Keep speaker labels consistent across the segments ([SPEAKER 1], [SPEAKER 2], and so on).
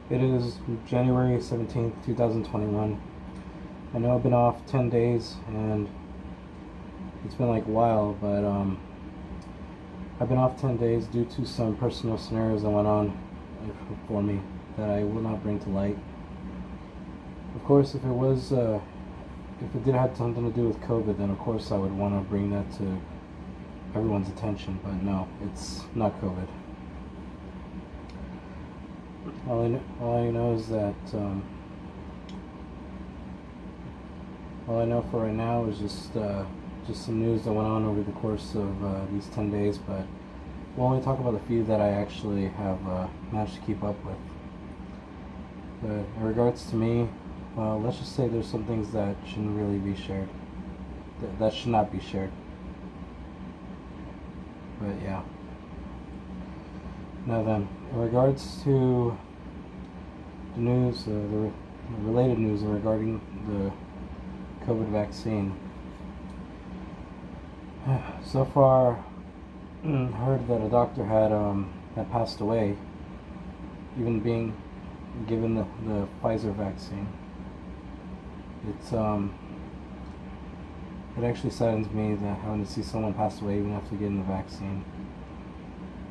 [SPEAKER 1] It is January 17th, 2021. I know I've been off 10 days and it's been like a while, but I've been off 10 days due to some personal scenarios that went on for me that I will not bring to light. Of course, if it did have something to do with COVID, then of course I would want to bring that to everyone's attention, but no, it's not COVID. All I know is that all I know for right now is just some news that went on over the course of these 10 days, but we'll only talk about the few that I actually have managed to keep up with. But in regards to me, well, let's just say there's some things that shouldn't really be shared, that should not be shared. But yeah. Now then, in regards to the news, the related news regarding the COVID vaccine. So far, heard that a doctor had passed away, even being given the Pfizer vaccine. It actually saddens me that having to see someone pass away even after getting the vaccine.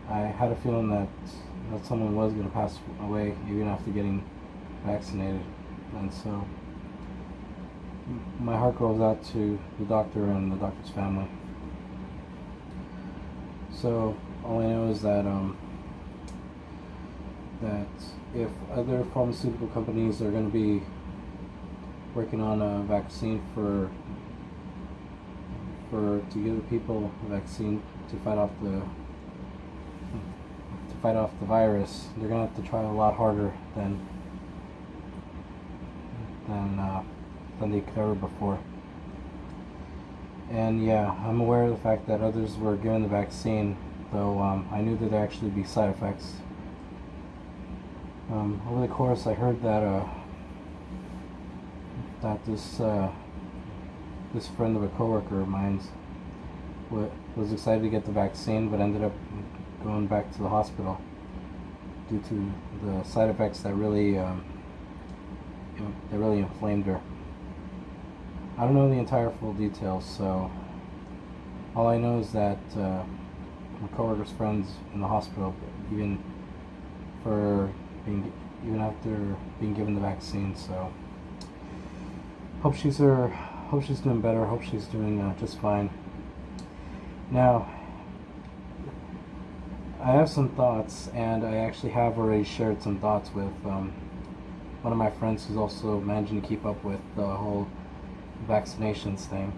[SPEAKER 1] I had a feeling that someone was going to pass away even after getting vaccinated, and so my heart goes out to the doctor and the doctor's family. So all I know is that if other pharmaceutical companies are going to be working on a vaccine to give people a vaccine to fight off the virus, they're going to have to try a lot harder than they could ever before. And yeah, I'm aware of the fact that others were given the vaccine, though I knew that there actually be side effects. Over the course, I heard that this friend of a coworker of mine was excited to get the vaccine, but ended up going back to the hospital due to the side effects that really inflamed her. I don't know the entire full details, so all I know is that my coworker's friend's in the hospital, even after being given the vaccine. So hope she's doing better. Hope she's doing just fine. Now, I have some thoughts, and I actually have already shared some thoughts with one of my friends who's also managing to keep up with the whole vaccinations thing.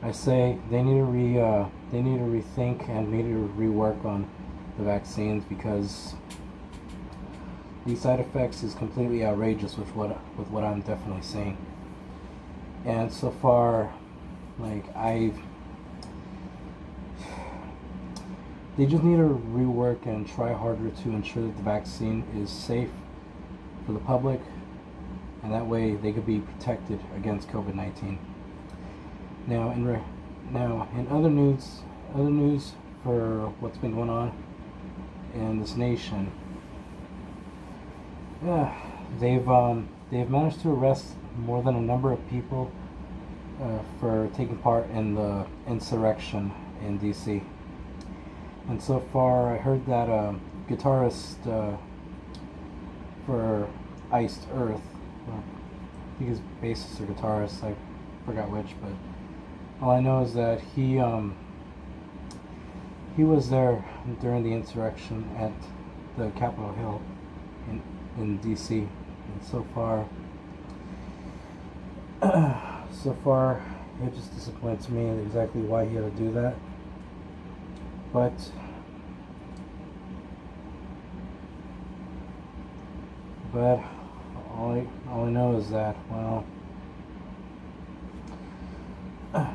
[SPEAKER 1] I say they need to rethink and need to rework on the vaccines, because these side effects is completely outrageous with what I'm definitely seeing. And so far, they just need to rework and try harder to ensure that the vaccine is safe for the public, and that way they could be protected against COVID-19. Now, in other news for what's been going on in this nation, they've managed to arrest more than a number of people for taking part in the insurrection in DC. And so far, I heard that guitarist for Iced Earth, I think he's bassist or guitarist, I forgot which, but all I know is that he was there during the insurrection at the Capitol Hill in DC. And so far, it just disappoints me exactly why he had to do that. But all I know is that, well,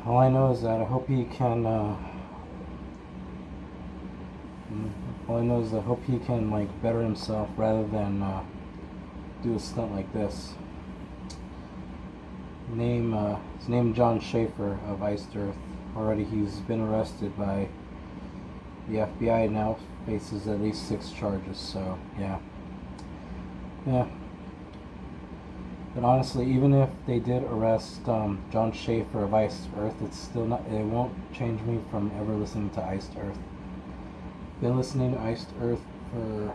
[SPEAKER 1] all I know is that I hope he can. All I know is I hope he can better himself rather than do a stunt like this. His name John Schaefer of Iced Earth. Already he's been arrested by the FBI now faces at least 6 charges. So yeah. But honestly, even if they did arrest John Schaefer of Iced Earth, it's still not. It won't change me from ever listening to Iced Earth. Been listening to Iced Earth for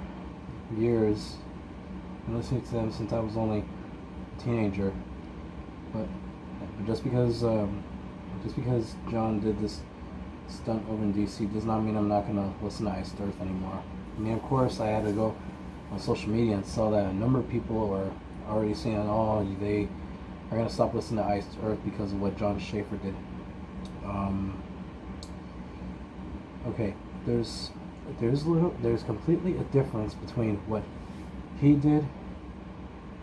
[SPEAKER 1] years. Been listening to them since I was only a teenager. But just because John did this stunt over in DC does not mean I'm not gonna listen to Iced Earth anymore. I mean, of course, I had to go on social media and saw that a number of people are already saying, "Oh, they are gonna stop listening to Iced Earth because of what John Schaefer did." Okay, there's completely a difference between what he did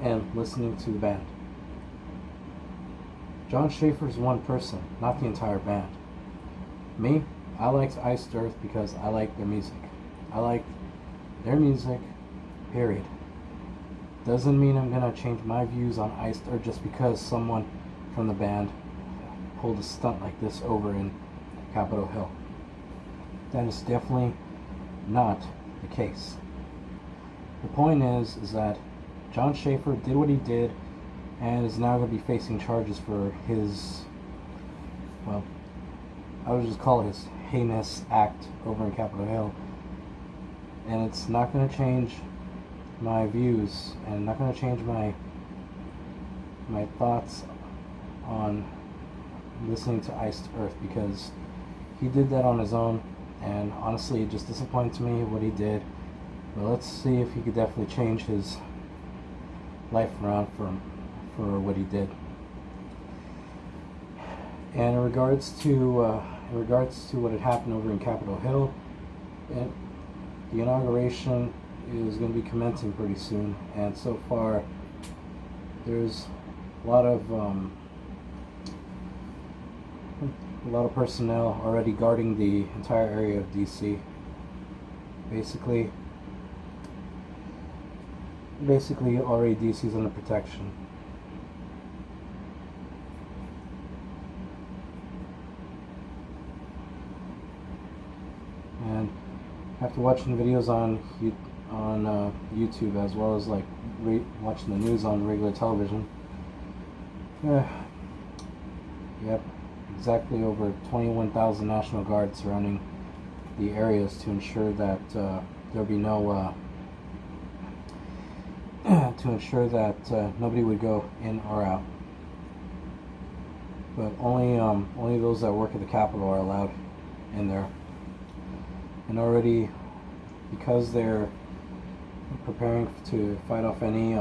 [SPEAKER 1] and listening to the band. John Schaefer is one person, not the entire band. Me, I liked Iced Earth because I like their music. I like their music, period. Doesn't mean I'm gonna change my views on Iced Earth just because someone from the band pulled a stunt like this over in Capitol Hill. That is definitely not the case. The point is that John Schaefer did what he did and is now going to be facing charges for his, well, I would just call it his heinous act over in Capitol Hill. And it's not going to change my views and not going to change my thoughts on listening to Iced Earth, because he did that on his own, and honestly it just disappoints me what he did. But let's see if he could definitely change his life around for what he did. And in regards to what had happened over in Capitol Hill, the inauguration is going to be commencing pretty soon, and so far there's a lot of personnel already guarding the entire area of DC. Basically already DC is under protection. And after watching videos on YouTube, as well as like watching the news on regular television, yep, exactly over 21,000 National Guard surrounding the areas to ensure that there'll be no nobody would go in or out. But only those that work at the Capitol are allowed in there. And already, because they're preparing to fight off any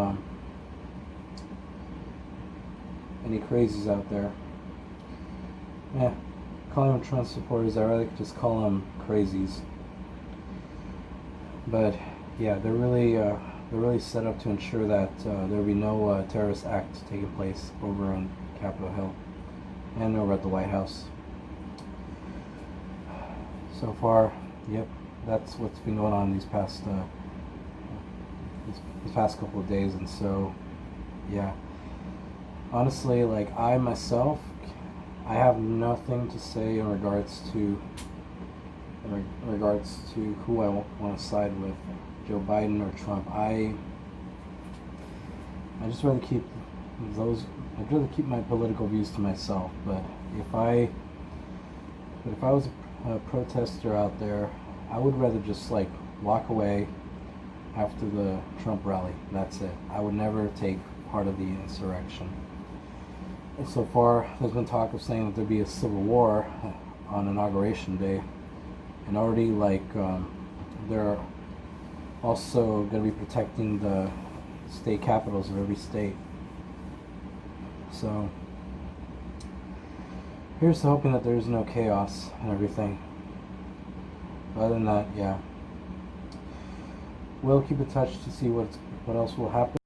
[SPEAKER 1] crazies out there. Calling them Trump supporters, I rather just call them crazies. But yeah, they're really set up to ensure that there'll be no terrorist act taking place over in Capitol Hill and over at the White House. So far, yep, that's what's been going on these past couple of days. And so yeah, honestly, like I myself, I have nothing to say in regards to who I want to side with, Joe Biden or Trump. I just rather keep I'd rather keep my political views to myself. But if I was a protester out there, I would rather just like walk away after the Trump rally. That's it. I would never take part of the insurrection. And so far, there's been talk of saying that there'd be a civil war on Inauguration Day, and already like they're also going to be protecting the state capitals of every state. So here's to hoping that there's no chaos and everything. But other than that, yeah, we'll keep in touch to see what else will happen.